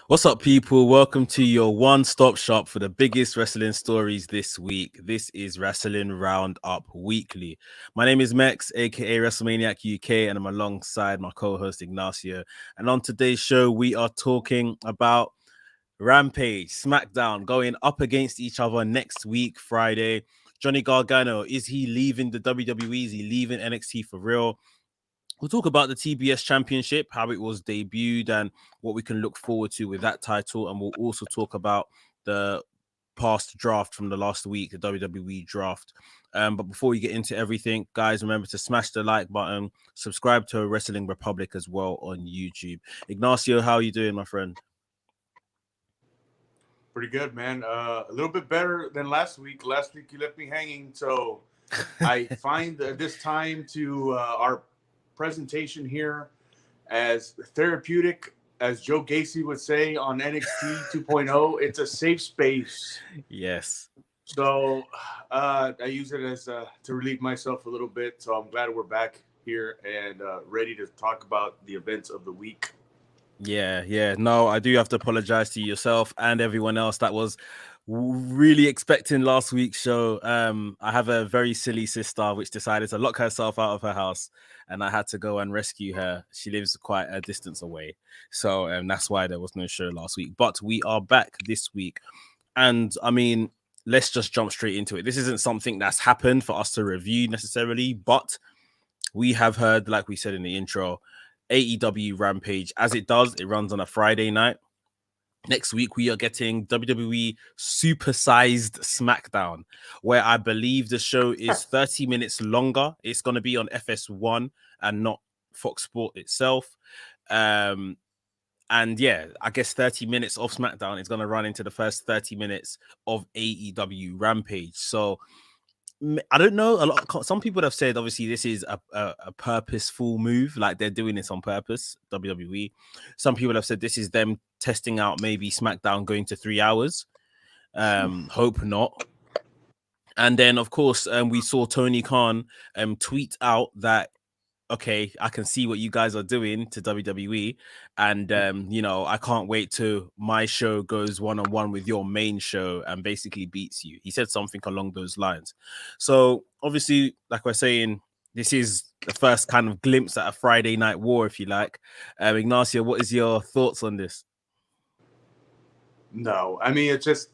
What's up, people? Welcome to your one-stop shop for the biggest wrestling stories this week. This is Wrestling Roundup Weekly. My name is Mex, aka WrestleManiac UK, and I'm alongside my co-host Ignacio. And on today's show, we are talking about Rampage, Smackdown going up against each other next week, Friday. Johnny Gargano, is he leaving the WWE? Is he leaving NXT for real? We'll talk about the TBS Championship, how it was debuted, and what we can look forward to with that title. And we'll also talk about the past draft from the last week, the WWE draft. But before we get into everything, guys, remember to smash the like button, subscribe to Wrestling Republic as well on YouTube. Ignacio, how are you doing, my friend? Pretty good, man. A little bit better than last week. Last week you left me hanging, so I find this time to our presentation here as therapeutic, as Joe Gacy would say on NXT 2.0. It's a safe space. Yes. So I use it as to relieve myself a little bit. So I'm glad we're back here and ready to talk about the events of the week. Yeah. No, I do have to apologize to yourself and everyone else that was really expecting last week's show. I have a very silly sister which decided to lock herself out of her house, and I had to go and rescue her. She lives quite a distance away, so that's why there was no show last week. But we are back this week, and I mean, let's just jump straight into it. This isn't something that's happened for us to review necessarily, but we have heard, like we said in the intro, AEW Rampage. As it does, it runs on a Friday night. Next week, we are getting WWE Supersized Smackdown, where I believe the show is 30 minutes longer. It's going to be on FS1 and not Fox Sport itself. And yeah, I guess 30 minutes of Smackdown is going to run into the first 30 minutes of AEW Rampage. So I don't know. Some people have said obviously this is a purposeful move, like they're doing this on purpose. WWE. Some people have said this is them testing out maybe SmackDown going to 3 hours. Hope not. And then of course we saw Tony Khan tweet out that, okay, I can see what you guys are doing to WWE, and I can't wait till my show goes one-on-one with your main show and basically beats you. He said something along those lines. So obviously, like we're saying, this is the first kind of glimpse at a Friday night war, if you like. Ignacio, what is your thoughts on this? No, I mean it's just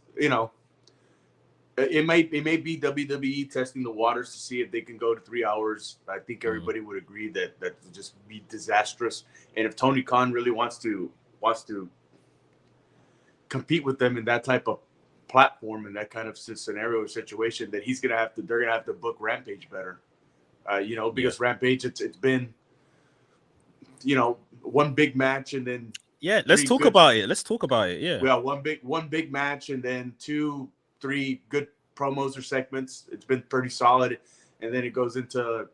it may be WWE testing the waters to see if they can go to 3 hours. I think everybody would agree that would just be disastrous. And if Tony Khan really wants to compete with them in that type of platform and that kind of scenario or situation, that they're gonna have to book Rampage better. Because Rampage it's been one big match and then let's talk about it. Yeah. We have one big match and then 2-3 good promos or segments. It's been pretty solid, and then it goes into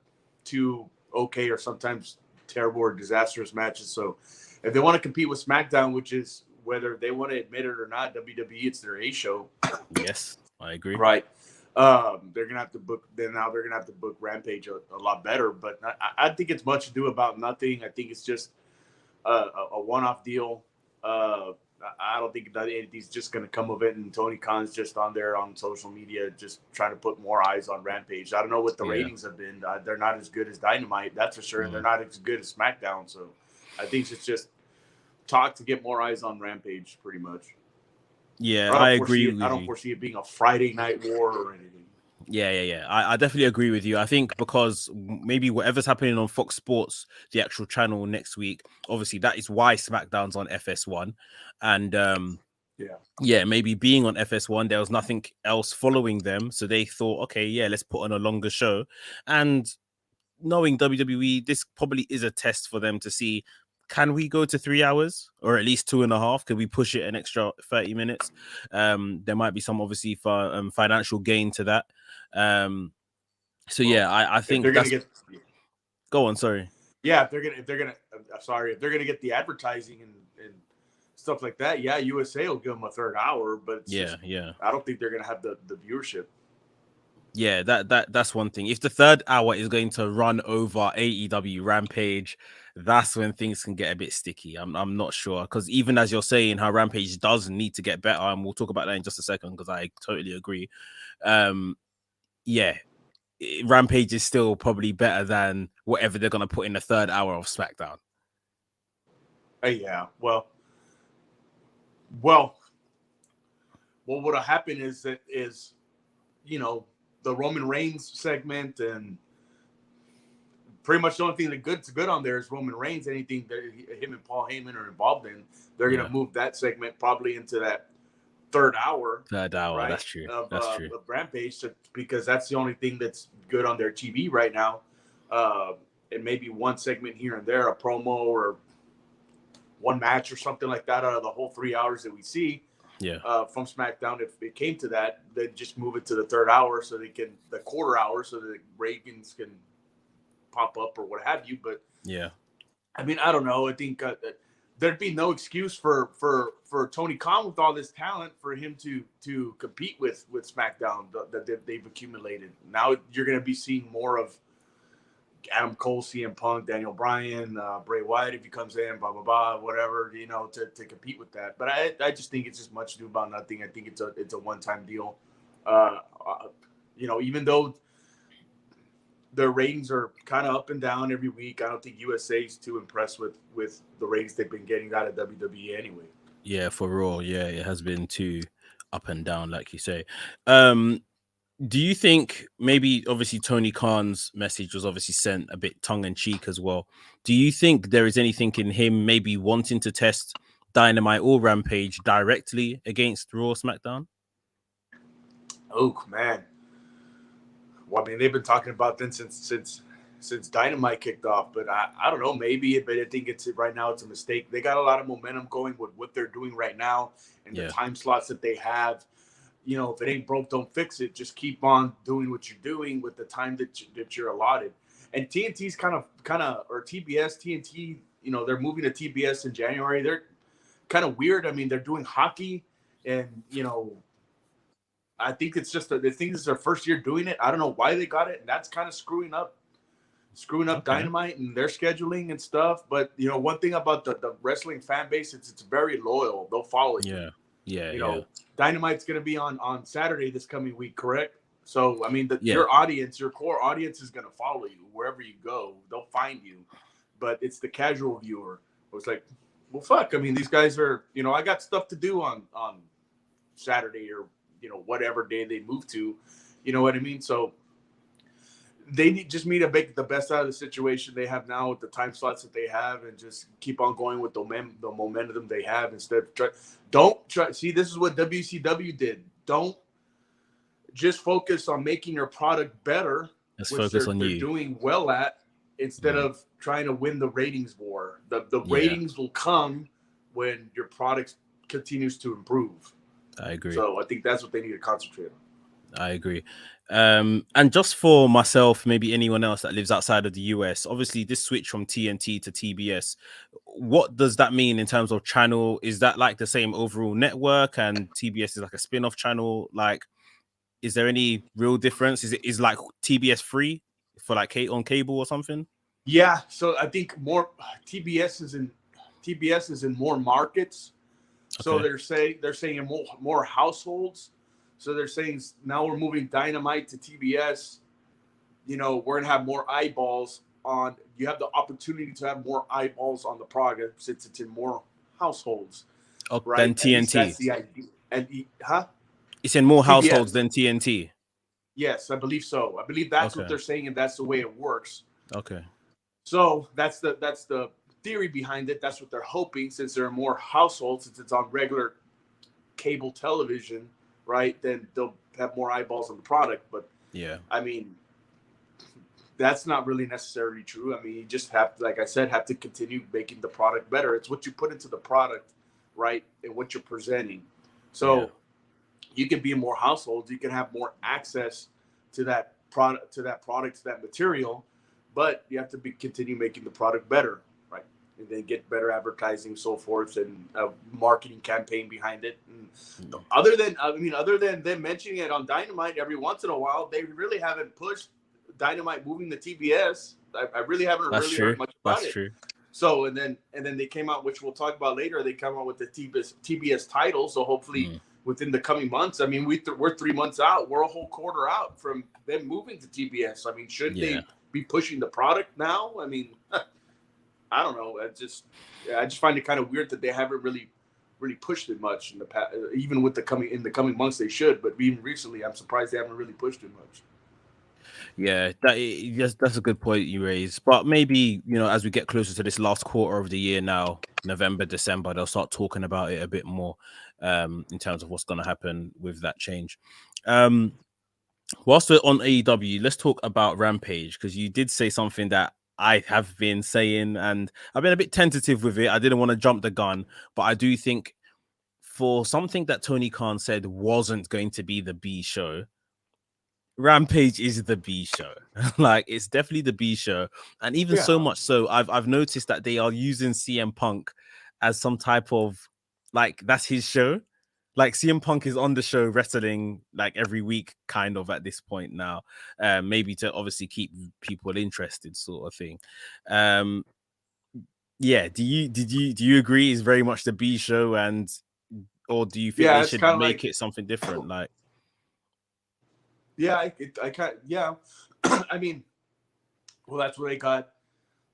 2 okay or sometimes terrible or disastrous matches. So if they want to compete with SmackDown, which is whether they want to admit it or not, WWE, it's their A show. Yes, I agree. Right. They're gonna have to book. Then now they're gonna have to book Rampage a lot better. But I think it's much ado about nothing. I think it's just a one-off deal. I don't think that anything's just going to come of it. And Tony Khan's just on there on social media, just trying to put more eyes on Rampage. I don't know what the ratings have been. They're not as good as Dynamite, that's for sure. And they're not as good as SmackDown. So I think it's just talk to get more eyes on Rampage, pretty much. Yeah, I agree. I don't foresee it being a Friday night war or anything. Yeah. I definitely agree with you. I think because maybe whatever's happening on Fox Sports, the actual channel next week, obviously that is why SmackDown's on FS1. And maybe being on FS1, there was nothing else following them. So they thought, okay, let's put on a longer show. And knowing WWE, this probably is a test for them to see, can we go to 3 hours or at least 2.5? Could we push it an extra 30 minutes? There might be some obviously for financial gain to that. I think they're gonna get. Go on, sorry. Yeah, if they're gonna get the advertising and stuff like that, USA will give them a third hour, but I don't think they're gonna have the viewership. Yeah, that's one thing. If the third hour is going to run over AEW Rampage, that's when things can get a bit sticky. I'm not sure, because even as you're saying, how Rampage does need to get better, and we'll talk about that in just a second, because I totally agree. Yeah, Rampage is still probably better than whatever they're gonna put in the third hour of SmackDown. Yeah, well, what would have happened is the Roman Reigns segment, and pretty much the only thing that's good on there is Roman Reigns. Anything that him and Paul Heyman are involved in, they're going to move that segment probably into that third hour. Right? That's true. Of Rampage, because that's the only thing that's good on their TV right now. And maybe one segment here and there, a promo or one match or something like that out of the whole 3 hours that we see. From SmackDown. If it came to that, they'd just move it to the third hour the quarter hour, so that Reagan's can pop up or what have you. But I mean, I don't know. I think there'd be no excuse for Tony Khan, with all this talent, for him to compete with SmackDown that they've accumulated. Now you're going to be seeing more of Adam Cole, CM Punk, Daniel Bryan, Bray Wyatt if he comes in, blah blah blah, whatever, to compete with that. But I just think it's just much ado about nothing. I think it's a one-time deal. Even though their ratings are kind of up and down every week, I don't think USA is too impressed with the ratings they've been getting out of WWE anyway. Yeah, for Raw, it has been too up and down, like you say. Do you think maybe, obviously, Tony Khan's message was obviously sent a bit tongue-in-cheek as well? Do you think there is anything in him maybe wanting to test Dynamite or Rampage directly against Raw SmackDown? Oh, man. Well, I mean, they've been talking about them since Dynamite kicked off, but I don't know, maybe, but I think right now it's a mistake. They got a lot of momentum going with what they're doing right now and the time slots that they have. If it ain't broke, don't fix it. Just keep on doing what you're doing with the time that you're allotted. And TNT's kind of, or TBS, TNT, they're moving to TBS in January. They're kind of weird. I mean, they're doing hockey, and, I think it's just they think this is their first year doing it. I don't know why they got it, and that's kind of screwing up Dynamite and their scheduling and stuff. But, one thing about the wrestling fan base, it's very loyal. They'll follow you. Yeah. Dynamite's going to be on Saturday this coming week, correct? So, I mean, your audience, your core audience is going to follow you wherever you go. They'll find you. But it's the casual viewer. It's like, well, fuck. I mean, these guys are, I got stuff to do on Saturday or, whatever day they move to. You know what I mean? So they just need to make the best out of the situation they have now with the time slots that they have, and just keep on going with the momentum they have. Instead of don't try. See, this is what WCW did. Don't just focus on making your product better, Let's which focus on they're you. doing well at, instead of trying to win the ratings war. The ratings will come when your product continues to improve. I agree. So I think that's what they need to concentrate on. I agree. And just for myself, maybe anyone else that lives outside of the US, obviously this switch from TNT to TBS, what does that mean in terms of channel? Is that like the same overall network, and TBS is like a spin-off channel? Like, is there any real difference? Is like TBS free for like on cable or something? Yeah, so I think more TBS is in more markets. So they're saying in more households. So they're saying now we're moving Dynamite to TBS. We're going to have more eyeballs on. You have the opportunity to have more eyeballs on the product since it's in more households. Right? Than TNT. That's the idea. It's in more TBS. households than TNT. Yes, I believe so. I believe that's what they're saying, and that's the way it works. Okay. So that's the theory behind it. That's what they're hoping, since there are more households, since it's on regular cable television, right? Then they'll have more eyeballs on the product. But I mean, that's not really necessarily true. I mean, you just have, like I said, have to continue making the product better. It's what you put into the product, right, and what you're presenting. So you can be in more households. You can have more access to that product, to that material, but you have to continue making the product better, right? And then get better advertising, so forth, and a marketing campaign behind it. And other than them mentioning it on Dynamite every once in a while, they really haven't pushed Dynamite moving to TBS. I really haven't heard much about it. That's true. So and then they came out, which we'll talk about later. They come out with the TBS title. So hopefully within the coming months. I mean, we're 3 months out. We're a whole quarter out from them moving to TBS. I mean, shouldn't they be pushing the product now? I mean, I don't know. I just find it kind of weird that they haven't really pushed it much in the past. Even with the coming months, they should. But even recently, I'm surprised they haven't really pushed it much. Yeah, that's a good point you raised. But maybe, as we get closer to this last quarter of the year now, November, December, they'll start talking about it a bit more in terms of what's going to happen with that change. Whilst we're on AEW, let's talk about Rampage, because you did say something that I have been saying, and I've been a bit tentative with it. I didn't want to jump the gun, but I do think for something that Tony Khan said wasn't going to be the B show, Rampage is the B show. Like, it's definitely the B show. And even so much so, I've noticed that they are using CM Punk as some type of, like, that's his show. Like, CM Punk is on the show wrestling like every week, kind of, at this point now. Maybe to obviously keep people interested, sort of thing. Yeah, do you agree it's very much the B show, or do you think they should make it something different? Like, yeah, I can't. Yeah, I mean, well, that's what they got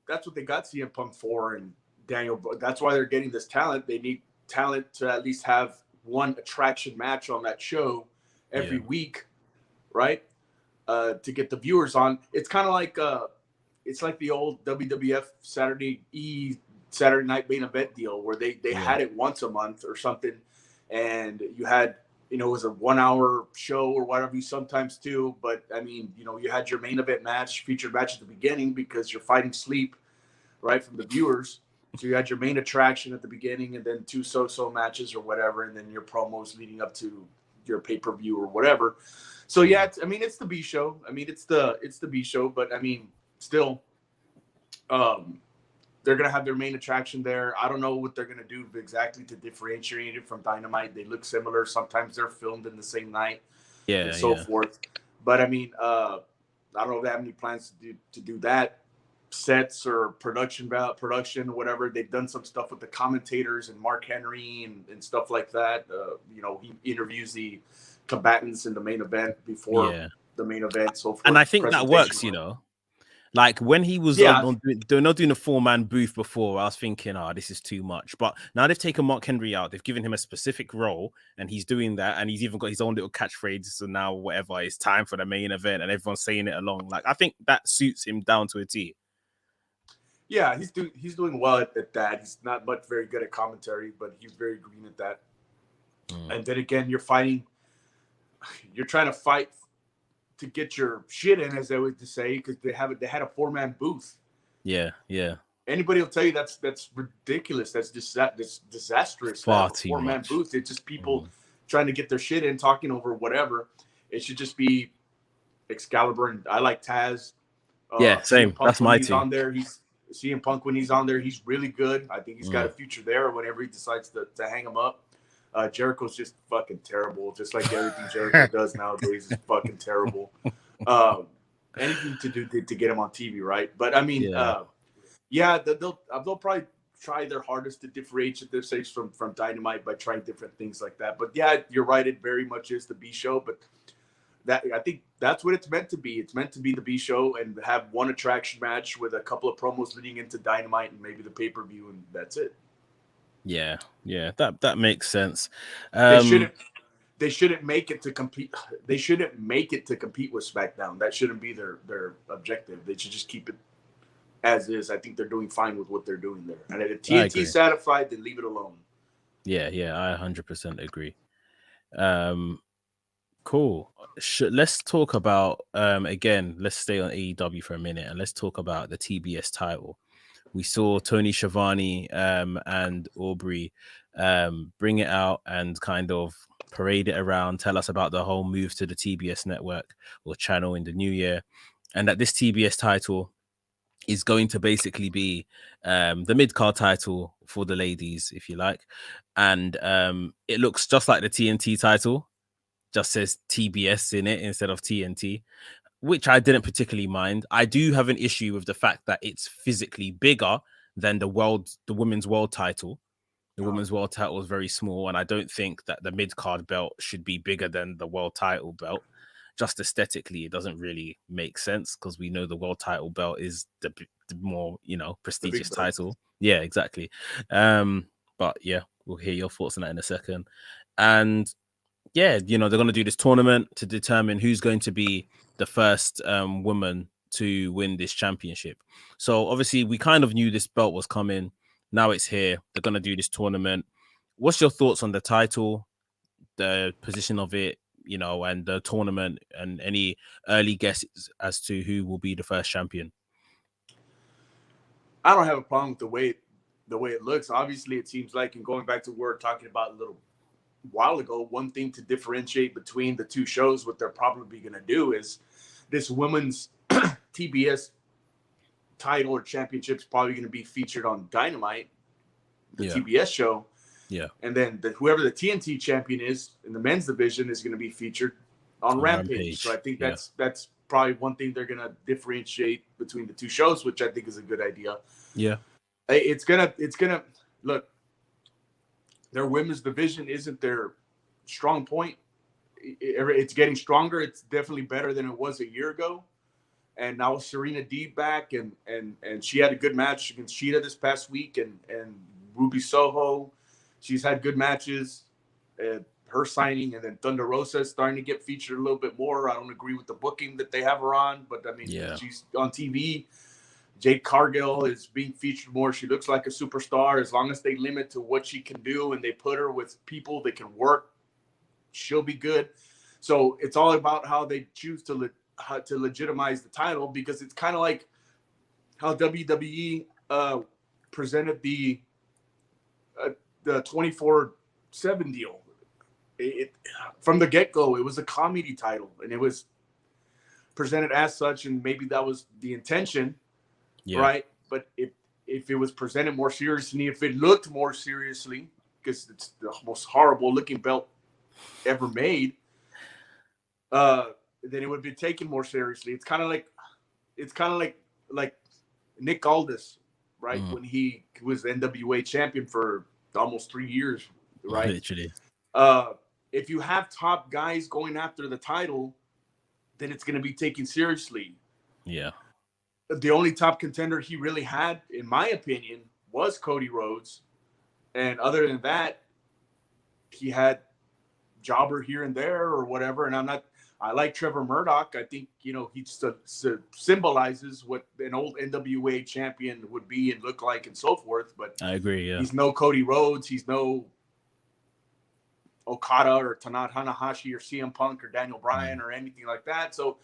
CM Punk for, and Daniel. That's why they're getting this talent. They need talent to at least have one attraction match on that show every week, right? To get the viewers on. It's kind of like it's like the old WWF Saturday Night Main Event deal, where they had it once a month or something, and you had, it was a 1 hour show or whatever, you sometimes do. But I mean, you had your main event match, featured match at the beginning, because you're fighting sleep, right, from the viewers. So you had your main attraction at the beginning, and then 2 so-so matches or whatever, and then your promos leading up to your pay-per-view or whatever. So yeah, it's the B show. I mean, it's the B show, but I mean, still, they're going to have their main attraction there. I don't know what they're going to do exactly to differentiate it from Dynamite. They look similar. Sometimes they're filmed in the same night, and so forth. But I mean, I don't know if they have any plans to do that. Sets or production, whatever. They've done some stuff with the commentators and Mark Henry and stuff like that. He interviews the combatants in the main event before the main event. So and I think that works, Like, when he was not doing a 4-man booth before, I was thinking, this is too much. But now they've taken Mark Henry out. They've given him a specific role, and he's doing that. And he's even got his own little catchphrase. So now, whatever, it's time for the main event, and everyone's saying it along. Like, I think that suits him down to a T. Yeah, he's doing well at that. He's not very good at commentary, but he's very green at that. And then again, you're trying to fight to get your shit in, as they would say, because they had a 4-man booth. Yeah. Anybody will tell you that's ridiculous. That's disastrous. Far too 4-man much. booth. It's just people trying to get their shit in, talking over whatever. It should just be Excalibur, and I like Taz. Same. That's my team. On there, CM Punk, when he's on there, he's really good. I think he's got a future there whenever he decides to hang him up. Jericho's just fucking terrible, just like everything Jericho does nowadays is fucking terrible. Anything to do to get him on TV, right? But I mean, they'll probably try their hardest to differentiate themselves from Dynamite by trying different things like that. But yeah, you're right. It very much is the B show, but I think that's what it's meant to be. It's meant to be the B show and have one attraction match with a couple of promos leading into Dynamite and maybe the pay-per-view, and that's it. Yeah, that makes sense. They shouldn't make it to compete. They shouldn't make it to compete with SmackDown. That shouldn't be their objective. They should just keep it as is. I think they're doing fine with what they're doing there. And if TNT satisfied, then leave it alone. Yeah, I 100% agree. Cool. Let's talk about again. Let's stay on AEW for a minute, and let's talk about the TBS title. We saw Tony Schiavone and Aubrey bring it out and kind of parade it around, tell us about the whole move to the TBS network or channel in the new year, and that this TBS title is going to basically be the mid-card title for the ladies, if you like. And it looks just like the TNT title, just says TBS in it instead of TNT, which I didn't particularly mind. I do have an issue with the fact that it's physically bigger than the women's world title. The women's world title is very small, and I don't think that the mid-card belt should be bigger than the world title belt. Just aesthetically, it doesn't really make sense because we know the world title belt is the more, prestigious title. Yeah, exactly. But yeah, we'll hear your thoughts on that in a second. And yeah, they're going to do this tournament to determine who's going to be the first woman to win this championship. So obviously, we kind of knew this belt was coming. Now it's here. They're going to do this tournament. What's your thoughts on the title, the position of it, and the tournament, and any early guesses as to who will be the first champion? I don't have a problem with the way it looks. Obviously, it seems like, and going back to what we were talking about a little while ago, one thing to differentiate between the two shows, what they're probably going to do is this women's TBS title or championship is probably going to be featured on Dynamite, the TBS show. Yeah. And then whoever the TNT champion is in the men's division is going to be featured on Rampage. So I think that's probably one thing they're going to differentiate between the two shows, which I think is a good idea. Yeah. It's going to look, their women's division isn't their strong point. It's getting stronger. It's definitely better than it was a year ago. And now Serena Deeb back, and she had a good match against Sheeta this past week, and Ruby Soho. She's had good matches. Her signing, and then Thunder Rosa is starting to get featured a little bit more. I don't agree with the booking that they have her on, but I mean, she's on TV. Jade Cargill is being featured more. She looks like a superstar. As long as they limit to what she can do and they put her with people that can work, she'll be good. So it's all about how they choose to legitimize the title, because it's kind of like how WWE presented the 24/7 deal. From the get-go, it was a comedy title, and it was presented as such, and maybe that was the intention, right? But if it was presented more seriously, if it looked more seriously, because it's the most horrible-looking belt ever made, then it would be taken more seriously. It's kind of like Nick Aldis, right? When he was the NWA champion for almost 3 years, right? Literally. If you have top guys going after the title, then it's going to be taken seriously. Yeah. The only top contender he really had, in my opinion, was Cody Rhodes. And other than that, he had jobber here and there or whatever. And I like Trevor Murdoch. I think, he symbolizes what an old NWA champion would be and look like and so forth. But I agree, yeah. He's no Cody Rhodes. He's no Okada or Tanahashi or CM Punk or Daniel Bryan or anything like that. So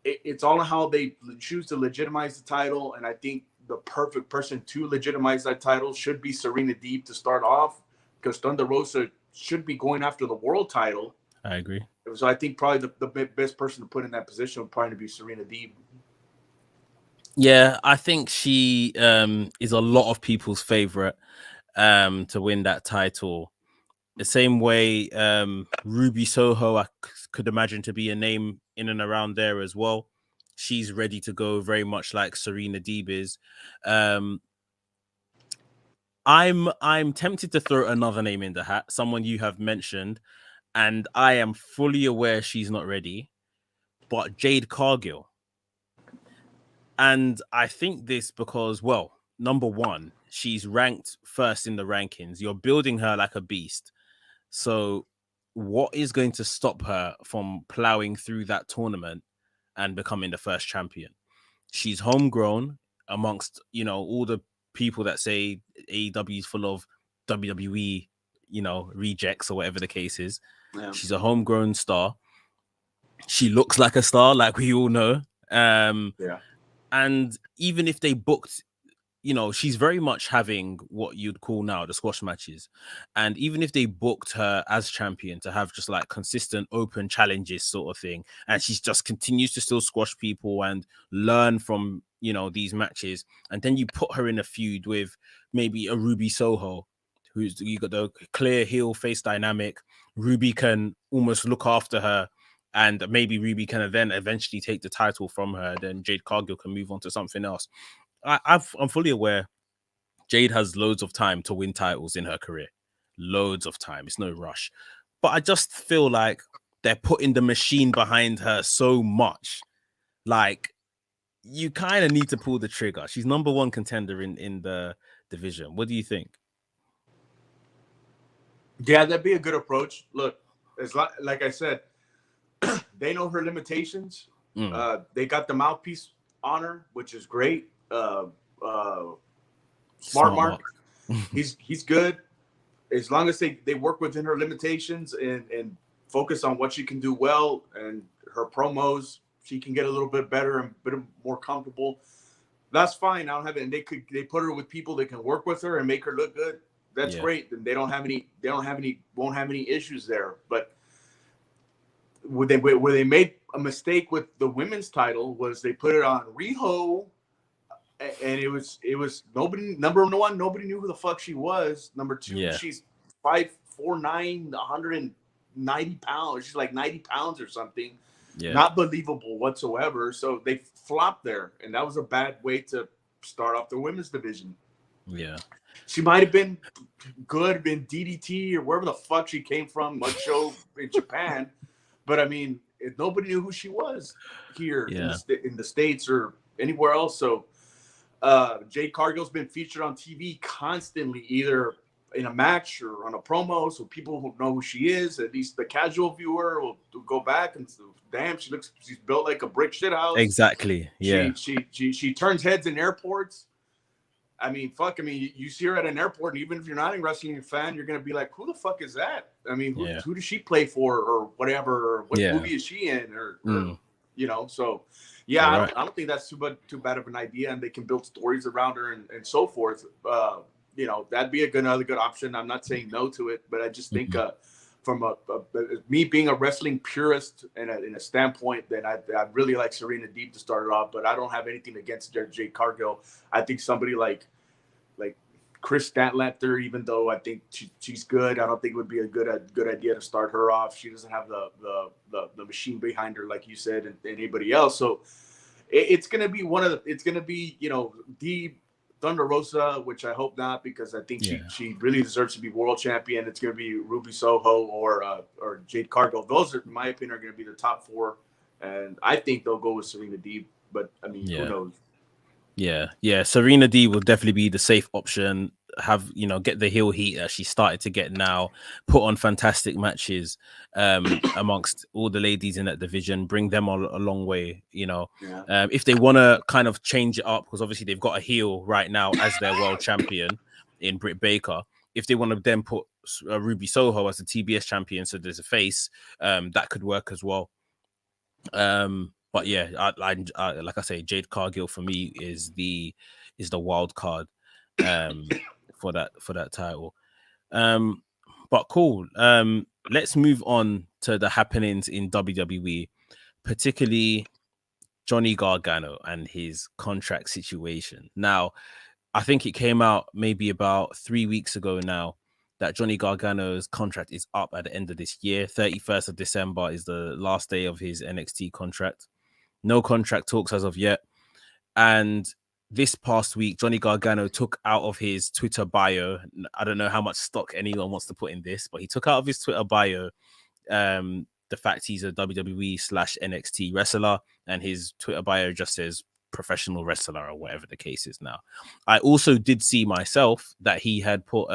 it's all how they choose to legitimize the title. And I think the perfect person to legitimize that title should be Serena Deeb to start off, because Thunder Rosa should be going after the world title. I agree. So I think probably the best person to put in that position would probably be Serena Deeb. Yeah, I think she is a lot of people's favorite to win that title. The same way Ruby Soho, I could imagine to be a name in and around there as well. She's ready to go, very much like Serena Deeb is. I'm tempted to throw another name in the hat, someone you have mentioned, and I am fully aware she's not ready, but Jade Cargill. And I think this because, well, number one, she's ranked first in the rankings. You're building her like a beast. So what is going to stop her from plowing through that tournament and becoming the first champion? She's homegrown amongst, all the people that say AEW is full of WWE, rejects or whatever the case is. Yeah. She's a homegrown star. She looks like a star, like we all know. And even if they booked, she's very much having what you'd call now the squash matches. And even if they booked her as champion to have just like consistent open challenges sort of thing, and she just continues to still squash people and learn from, these matches, and then you put her in a feud with maybe a Ruby Soho, who's you got the clear heel face dynamic. Ruby can almost look after her, and maybe Ruby can then eventually take the title from her. Then Jade Cargill can move on to something else. I'm fully aware Jade has loads of time to win titles in her career. Loads of time. It's no rush. But I just feel like they're putting the machine behind her so much. Like, you kind of need to pull the trigger. She's number one contender in the division. What do you think? Yeah, that'd be a good approach. Look, it's like I said, they know her limitations. They got the mouthpiece on her, which is great. Smart Mark. He's good. As long as they work within her limitations and focus on what she can do well, and her promos, she can get a little bit better and a bit more comfortable. That's fine. I don't have it. And they put her with people that can work with her and make her look good. That's great. Then won't have any issues there. But where they made a mistake with the women's title was they put it on Riho, and it was nobody. Number one, nobody knew who the fuck she was. Number two, she's 5'4", 190 pounds. She's like 90 pounds or something. Yeah. Not believable whatsoever. So they flopped there, and that was a bad way to start off the women's division. Yeah. She might have been good in DDT or wherever the fuck she came from, Mud Show in Japan. But, I mean, nobody knew who she was here in the States or anywhere else. So Jade Cargill's been featured on TV constantly, either in a match or on a promo, so people will know who she is. At least the casual viewer will go back and say, damn, she's built like a brick shit house. Exactly. Yeah. She turns heads in airports. I mean, fuck. I mean, you see her at an airport, and even if you're not a wrestling fan, you're gonna be like, "Who the fuck is that?" I mean, who does she play for, or whatever? Or what movie is she in, or you know? So, I don't think that's too bad of an idea, and they can build stories around her and so forth. You know, that'd be another good option. I'm not saying no to it, but I just think from me being a wrestling purist and in a standpoint, then I'd really like Serena Deeb to start it off, but I don't have anything against Jade Cargill. I think somebody like Chris Statlander, even though I think she's good, I don't think it would be a good idea to start her off. She doesn't have the machine behind her, like you said, and anybody else. So it's gonna be Deeb, Thunder Rosa, which I hope not, because I think she really deserves to be world champion. It's going to be Ruby Soho or Jade Cargill. Those are, in my opinion, are going to be the top four, and I think they'll go with Serena Deeb. But I mean, who knows? Yeah. Serena Deeb will definitely be the safe option. Get the heel heat that she started to get now. Put on fantastic matches amongst all the ladies in that division. Bring them a long way. If they want to kind of change it up, because obviously they've got a heel right now as their world champion in Britt Baker. If they want to then put Ruby Soho as the TBS champion, so there's a face, that could work as well. But yeah, I like I say, Jade Cargill for me is the wild card for that title. But cool. Let's move on to the happenings in WWE, particularly Johnny Gargano and his contract situation. Now, I think it came out maybe about 3 weeks ago now that Johnny Gargano's contract is up at the end of this year. 31st of December is the last day of his NXT contract. No contract talks as of yet. And this past week, Johnny Gargano took out of his Twitter bio. I don't know how much stock anyone wants to put in this, but he took out of his Twitter bio the fact he's a WWE/NXT wrestler, and his Twitter bio just says professional wrestler or whatever the case is now. I also did see myself that he had put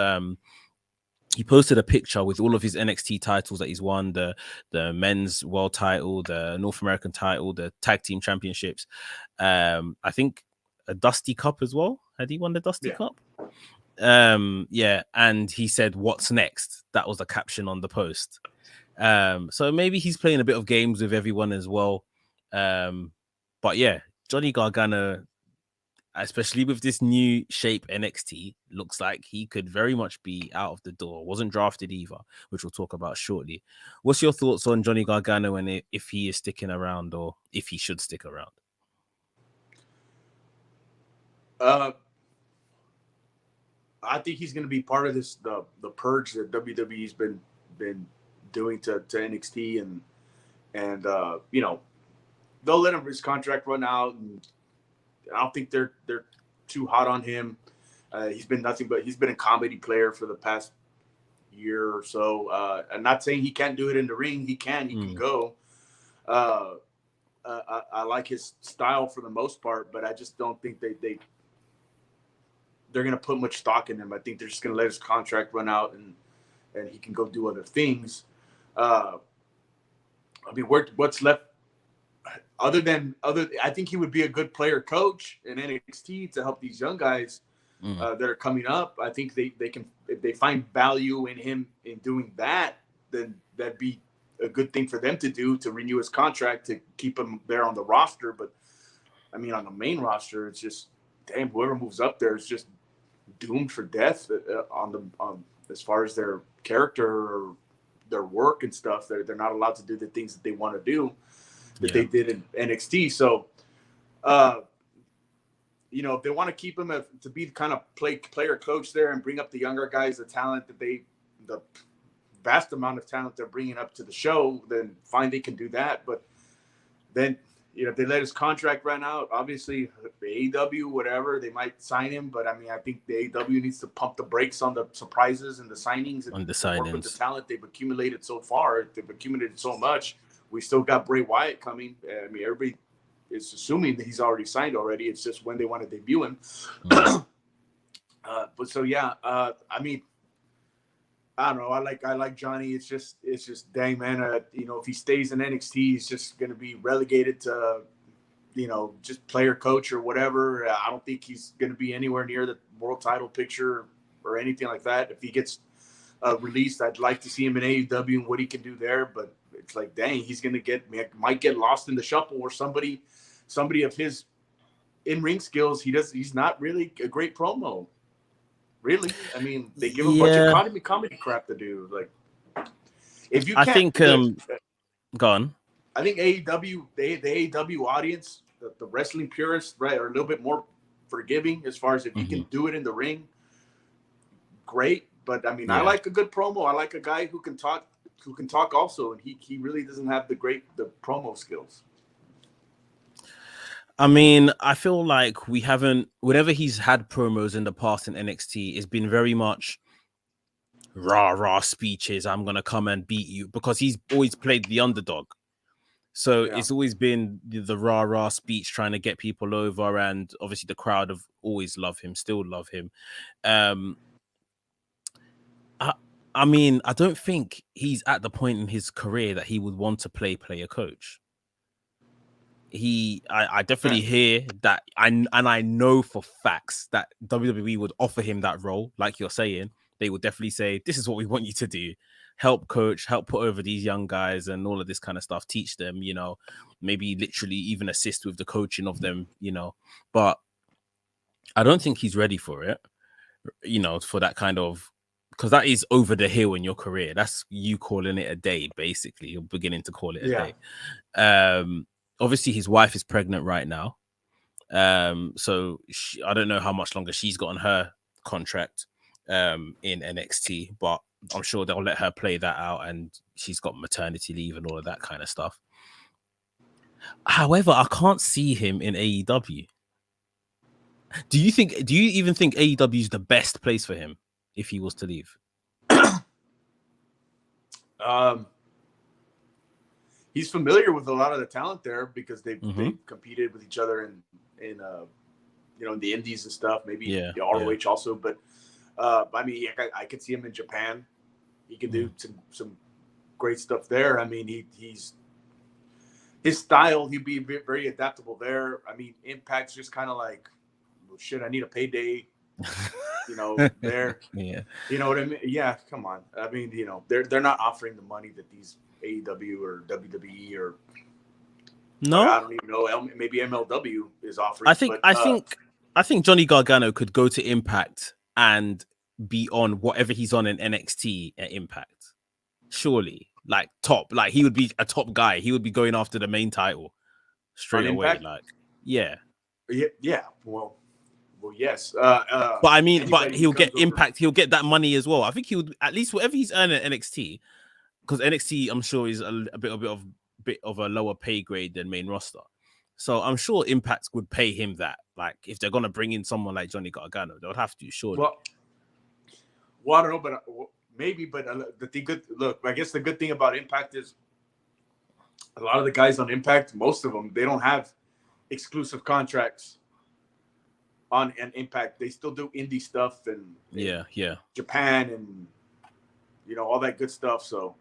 he posted a picture with all of his NXT titles that he's won, the men's world title, the North American title, the tag team championships. I think a Dusty Cup as well. Had he won the Dusty Cup? And he said, "What's next?" That was the caption on the post. So maybe he's playing a bit of games with everyone as well. But yeah, Johnny Gargano, especially with this new shape NXT, looks like he could very much be out of the door. Wasn't drafted either, which we'll talk about shortly. What's your thoughts on Johnny Gargano and if he is sticking around or if he should stick around? I think he's going to be part of this the purge that WWE's been doing to NXT, and they'll let his contract run out, and I don't think they're too hot on him. He's been nothing but he's been a comedy player for the past year or so. I'm not saying he can't do it in the ring. He can go. I like his style for the most part, but I just don't think they're going to put much stock in him. I think they're just going to let his contract run out and he can go do other things. I mean, what's left I think he would be a good player coach in NXT to help these young guys that are coming up. I think they can, if they find value in him in doing that, then that'd be a good thing for them to do, to renew his contract, to keep him there on the roster. But I mean, on the main roster, it's just, damn, whoever moves up there is just doomed for death on as far as their character or their work and stuff. They're not allowed to do the things that they want to do that they did in NXT. So, you know, if they want to keep him to be the kind of player coach there and bring up the younger guys, the talent that the vast amount of talent they're bringing up to the show, then fine, they can do that. But then, you know, if they let his contract run out, obviously AEW, whatever, they might sign him. But I mean, I think the AEW needs to pump the brakes on the surprises and the signings and work with the talent they've accumulated so far. They've accumulated so much. We still got Bray Wyatt coming. I mean, everybody is assuming that he's already signed already. It's just when they want to debut him. But so, yeah, I mean, I don't know. I like Johnny. It's just dang, man. You know, if he stays in NXT, he's just going to be relegated to, you know, just player coach or whatever. I don't think he's going to be anywhere near the world title picture or anything like that. If he gets released, I'd like to see him in AEW and what he can do there. But it's like, dang, he's going to might get lost in the shuffle, or somebody of his in-ring skills. He's not really a great promo. Really, I mean, they give him a bunch of comedy crap to do. Like, if you can't, I think, go on. I think AEW, the AEW audience, the wrestling purists, right, are a little bit more forgiving as far as if you can do it in the ring. Great, but I mean, I like a good promo. I like a guy who can talk also, and he really doesn't have the promo skills. I mean, I feel like we haven't, whenever he's had promos in the past in NXT, it's been very much rah speeches. I'm going to come and beat you, because he's always played the underdog. So it's always been the rah speech trying to get people over. And obviously the crowd have always loved him, still love him. I mean, I don't think he's at the point in his career that he would want to play player coach. I definitely hear that, I know for facts that WWE would offer him that role. Like you're saying, they would definitely say, this is what we want you to do. Help coach, help put over these young guys and all of this kind of stuff. Teach them, you know, maybe literally even assist with the coaching of them, you know. But I don't think he's ready for it, you know, for that kind of, because that is over the hill in your career. That's you calling it a day, basically. You're beginning to call it a day. Obviously, his wife is pregnant right now. So I don't know how much longer she's got on her contract in NXT, but I'm sure they'll let her play that out, and she's got maternity leave and all of that kind of stuff. However, I can't see him in AEW. Do you even think AEW is the best place for him if he was to leave? He's familiar with a lot of the talent there because they've competed with each other in you know, in the indies and stuff, maybe the ROH also. But I mean, I could see him in Japan. He could do some great stuff there. I mean, he's his style. He'd be very adaptable there. I mean, Impact's just kind of like, well, shit, I need a payday. You know, there. You know what I mean? Yeah, come on. I mean, you know, they're not offering the money that these AEW or WWE or I don't even know. Maybe MLW is offering. I think Johnny Gargano could go to Impact and be on whatever he's on in NXT at Impact. Surely, like top, like he would be a top guy. He would be going after the main title straight away. Like, yeah. Well, yes. But I mean, but he'll get Impact. He'll get that money as well. I think he would, at least whatever he's earning at NXT. Because NXT, I'm sure, is a bit of a lower pay grade than main roster. So I'm sure Impact would pay him that. Like, if they're gonna bring in someone like Johnny Gargano, they'll have to, surely. Well, I don't know, but maybe. But I guess the good thing about Impact is a lot of the guys on Impact, most of them, they don't have exclusive contracts on an Impact. They still do indie stuff and Japan and all that good stuff. So,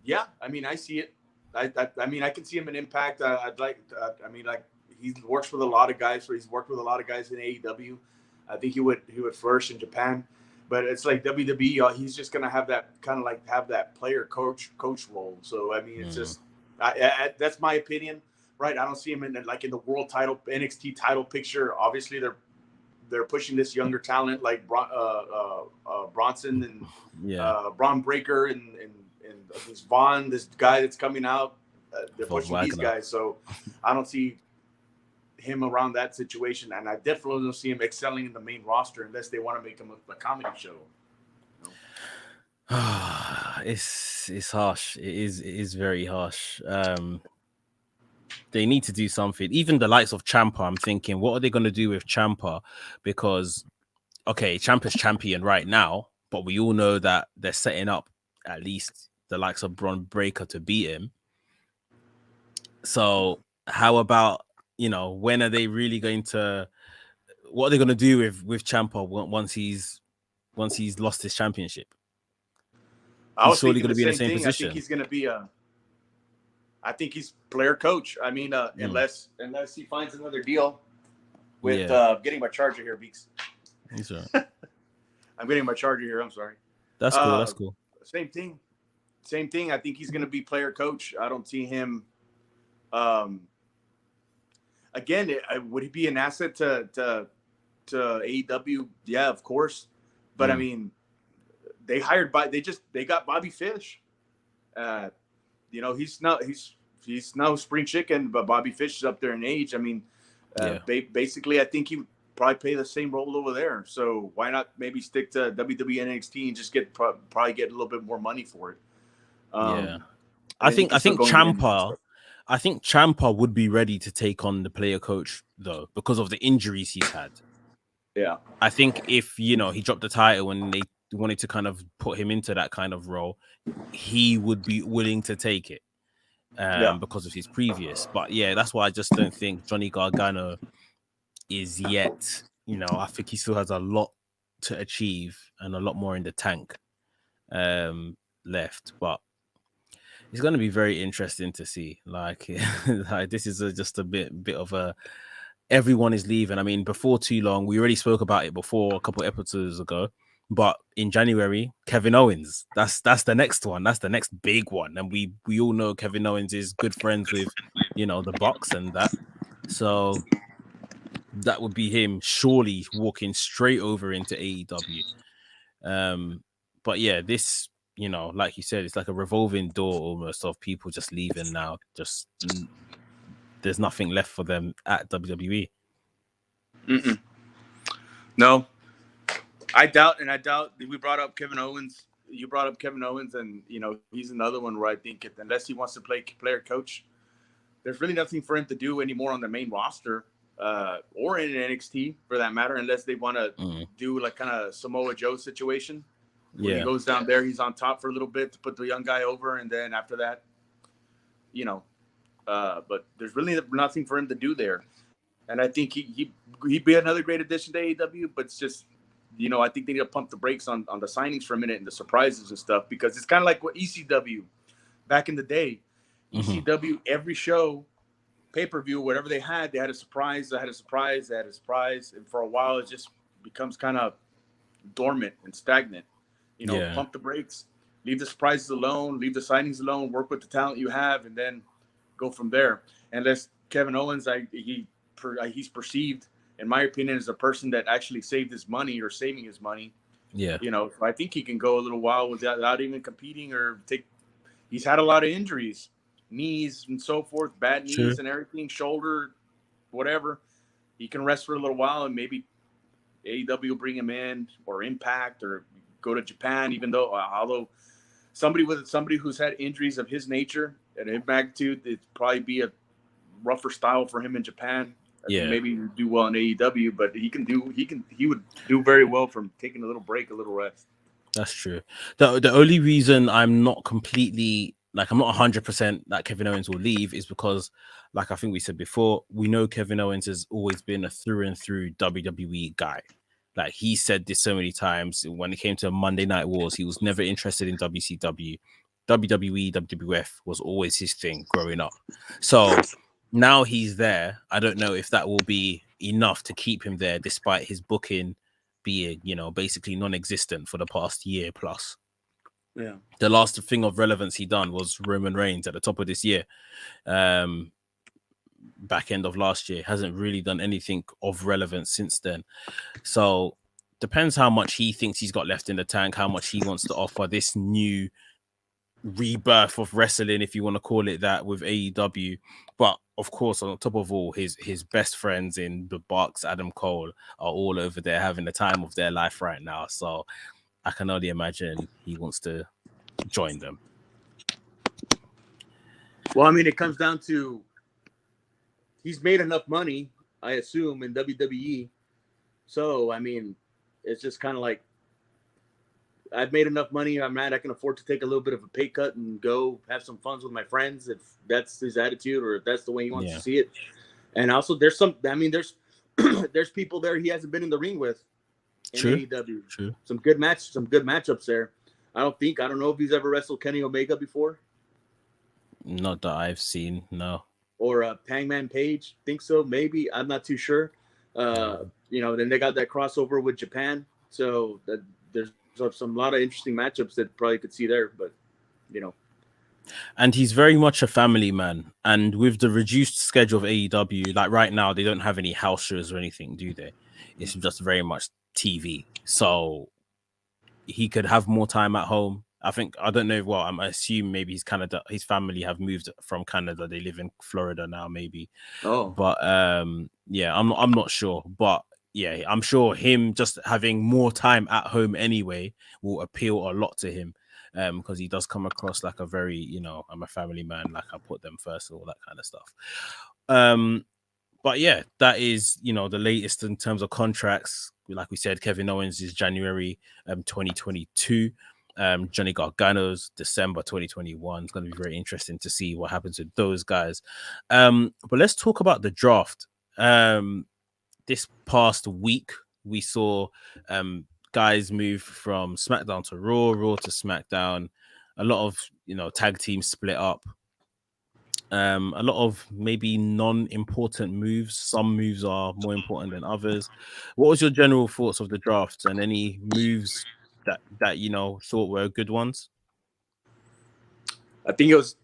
yeah, I mean, I see it. I mean, I can see him in Impact. He works with a lot of guys. He's worked with a lot of guys in AEW. I think he would flourish in Japan. But it's like WWE. He's just gonna have that player coach role. So I mean, it's just that's my opinion, right? I don't see him in the world title NXT title picture. Obviously, they're pushing this younger talent like Bronson and Braun Breaker and this Vaughn, this guy that's coming out. They're pushing these guys, so I don't see him around that situation, and I definitely don't see him excelling in the main roster unless they want to make him a comedy show. It's harsh. It is very harsh. They need to do something. Even the likes of Ciampa, I'm thinking, what are they going to do with Ciampa? Because Ciampa's champion right now, but we all know that they're setting up at least the likes of Braun Breaker to beat him. So how about, when are they really going to? What are they going to do with Ciampa once he's lost his championship? He's surely going to be in the same position. I think he's going to be I think he's player coach. I mean, unless he finds another deal with getting my charger here, Beeks. He's right. I'm getting my charger here. I'm sorry. That's cool. That's cool. Same thing. I think he's going to be player coach. I don't see him. Again, would he be an asset to AEW? Yeah, of course. But I mean, they got Bobby Fish. He's no spring chicken, but Bobby Fish is up there in age. I mean, basically, I think he would probably play the same role over there. So why not maybe stick to WWE NXT and just probably get a little bit more money for it? I think Ciampa would be ready to take on the player coach though, because of the injuries he's had. Yeah. I think if, he dropped the title and they wanted to kind of put him into that kind of role, he would be willing to take it because of his previous. But yeah, that's why I just don't think Johnny Gargano is yet, I think he still has a lot to achieve and a lot more in the tank left. But it's going to be very interesting to see. Like this is just a bit of a, everyone is leaving. I mean, before too long, we already spoke about it before a couple episodes ago, but in January, Kevin Owens, that's the next one. That's the next big one. And we all know Kevin Owens is good friends with, the Bucks and that. So that would be him surely walking straight over into AEW. But yeah, this, like you said, it's like a revolving door almost of people just leaving now. Just there's nothing left for them at WWE. No, I doubt. We brought up Kevin Owens. You brought up Kevin Owens, and he's another one where I think unless he wants to play player coach, there's really nothing for him to do anymore on the main roster or in NXT for that matter, unless they want to do like kind of Samoa Joe situation. When he goes down there, he's on top for a little bit to put the young guy over, and then after that, but there's really nothing for him to do there. And I think he'd be another great addition to AEW, but it's just, I think they need to pump the brakes on the signings for a minute and the surprises and stuff, because it's kind of like what ECW back in the day. ECW, every show, pay-per-view, whatever they had a surprise, and for a while it just becomes kind of dormant and stagnant. Pump the brakes, leave the surprises alone, leave the signings alone, work with the talent you have, and then go from there. Unless Kevin Owens, he's perceived, in my opinion, as a person that actually saved his money or saving his money. Yeah. I think he can go a little while without even competing he's had a lot of injuries, knees and so forth, bad knees and everything, shoulder, whatever. He can rest for a little while and maybe AEW will bring him in, or Impact, or go to Japan, although somebody who's had injuries of his nature and his magnitude, it'd probably be a rougher style for him in Japan. I think Yeah. maybe he'd do well in AEW, but he would do very well from taking a little break, a little rest. That's true. The only reason I'm not completely I'm not 100% that Kevin Owens will leave is because, like I think we said before, we know Kevin Owens has always been a through and through WWE guy. Like, he said this so many times. When it came to Monday Night Wars, he was never interested in WCW. WWE, WWF was always his thing growing up. So now he's there. I don't know if that will be enough to keep him there, despite his booking being, basically non-existent for the past year plus. Yeah. The last thing of relevance he done was Roman Reigns at the top of this year. Back end of last year. Hasn't really done anything of relevance since then. So depends how much he thinks he's got left in the tank, how much he wants to offer this new rebirth of wrestling, if you want to call it that, with AEW. But of course, on top of all, his best friends in the Bucks, Adam Cole, are all over there having the time of their life right now. So I can only imagine he wants to join them. Well, I mean, it comes down to he's made enough money, I assume, in WWE. So, I mean, it's just kind of like, I've made enough money. I'm mad I can afford to take a little bit of a pay cut and go have some fun with my friends, if that's his attitude or if that's the way he wants to see it. And also, there's there's people there he hasn't been in the ring with in AEW. True. Some good matchups there. I don't know if he's ever wrestled Kenny Omega before. Not that I've seen, no. Or Hangman Page, think so, maybe. I'm not too sure. Then they got that crossover with Japan, so there's some lot of interesting matchups that probably could see there, but And he's very much a family man. And with the reduced schedule of AEW, like right now, they don't have any house shows or anything, do they? It's just very much TV. So he could have more time at home. I don't know. Well, I assume maybe his family have moved from Canada. They live in Florida now, maybe. Oh, but I'm not sure. But yeah, I'm sure him just having more time at home anyway will appeal a lot to him. Because he does come across like a very, I'm a family man, like I put them first, all that kind of stuff. But yeah, that is, the latest in terms of contracts. Like we said, Kevin Owens is January 2022. Johnny Gargano's December 2021. It's going to be very interesting to see what happens with those guys. But let's talk about the draft. This past week, we saw guys move from SmackDown to Raw to SmackDown. A lot of, tag teams split up. A lot of maybe non-important moves. Some moves are more important than others. What was your general thoughts of the draft and any moves that thought were good ones? I think it was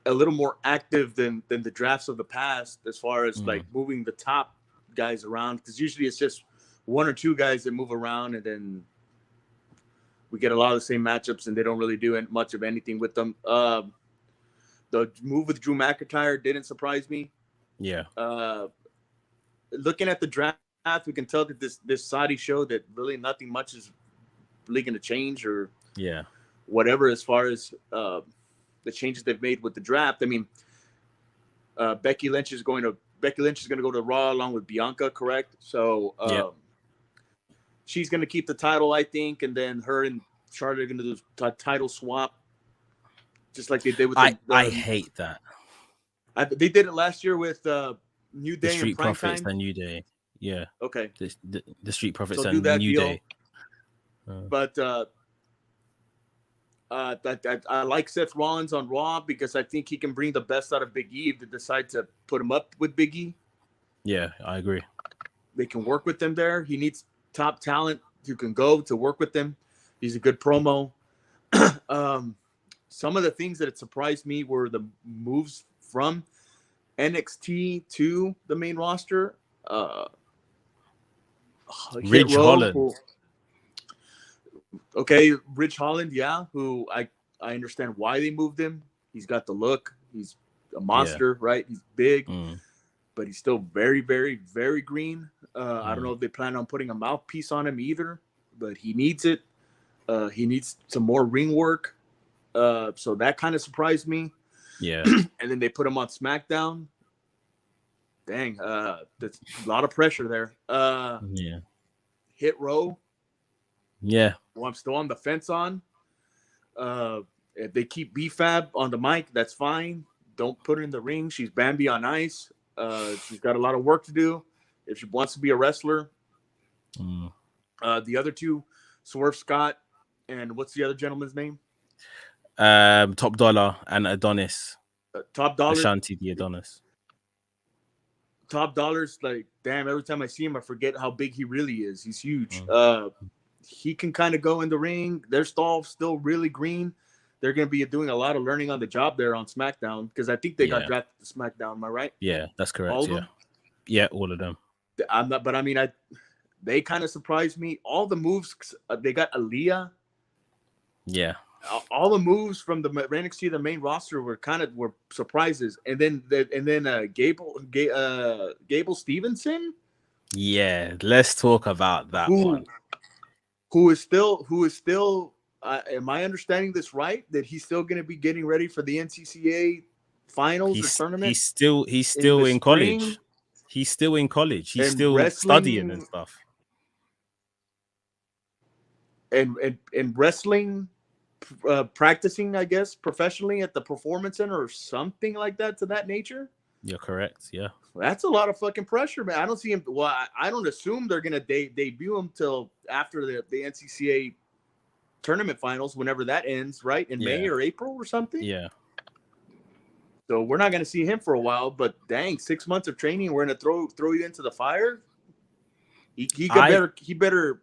a little more active than the drafts of the past, as far as like moving the top guys around, because usually it's just one or two guys that move around, and then we get a lot of the same matchups, and they don't really do much of anything with them. The move with Drew McIntyre didn't surprise me. Yeah. Looking at the draft, we can tell that this Saudi show that really nothing much is really going to change, or whatever, as far as the changes they've made with the draft. I mean, Becky Lynch is going to go to Raw along with Bianca, correct? So she's going to keep the title, I think, and then her and Charlotte are going to do a title swap, just like they did with I hate that. They did it last year with New Day, the Street and Prime Profits Time. and New Day. Yeah. Okay. The Street Profits So and New deal. Day. But I like Seth Rollins on Raw because I think he can bring the best out of Big E if they decide to put him up with Big E. Yeah, I agree. They can work with them there. He needs top talent who can go to work with them. He's a good promo. Some of the things that surprised me were the moves from NXT to the main roster. Ridge Holland. Ridge Holland, who I understand why they moved him. He's got the look. He's a monster, right? He's big, but he's still very, very, very green. I don't know if they plan on putting a mouthpiece on him either, but he needs it. He needs some more ring work. So that kind of surprised me. Yeah. And then they put him on SmackDown. Dang, that's a lot of pressure there. Yeah. Hit Row, Yeah. well, I'm still on the fence on. If they keep BFAB on the mic, that's fine. Don't put her in the ring. She's Bambi on ice. She's got a lot of work to do if she wants to be a wrestler. The other two, Swerve Scott, and what's the other gentleman's name? Top Dollar and Adonis. Top Dollar. Ashanti the Adonis. Top Dollar's like, damn, every time I see him, I forget how big he really is. He's huge. He can kind of go in the ring. They're still really green. They're going to be doing a lot of learning on the job there on SmackDown because I think they got drafted to SmackDown. Am I right? Yeah, that's correct. All of them? Yeah, all of them. I'm not, but I mean, they kind of surprised me. All the moves, they got Aaliyah. Yeah. All the moves from the NXT, the main roster, were surprises. And then Gable Stevenson. Yeah, let's talk about that one. Who is still? Am I understanding this right? That he's still going to be getting ready for the NCCA finals or tournament? He's still in college. He's still in college. He's still studying and stuff. And wrestling, practicing, I guess, professionally at the Performance Center or something like that, to that nature. You're correct. Yeah. That's a lot of fucking pressure, man. I don't see him. Well, I don't assume they're going to debut him till after the NCCA tournament finals, whenever that ends, right? In May or April or something. Yeah. So we're not going to see him for a while, but dang, 6 months of training, we're going to throw you into the fire. He better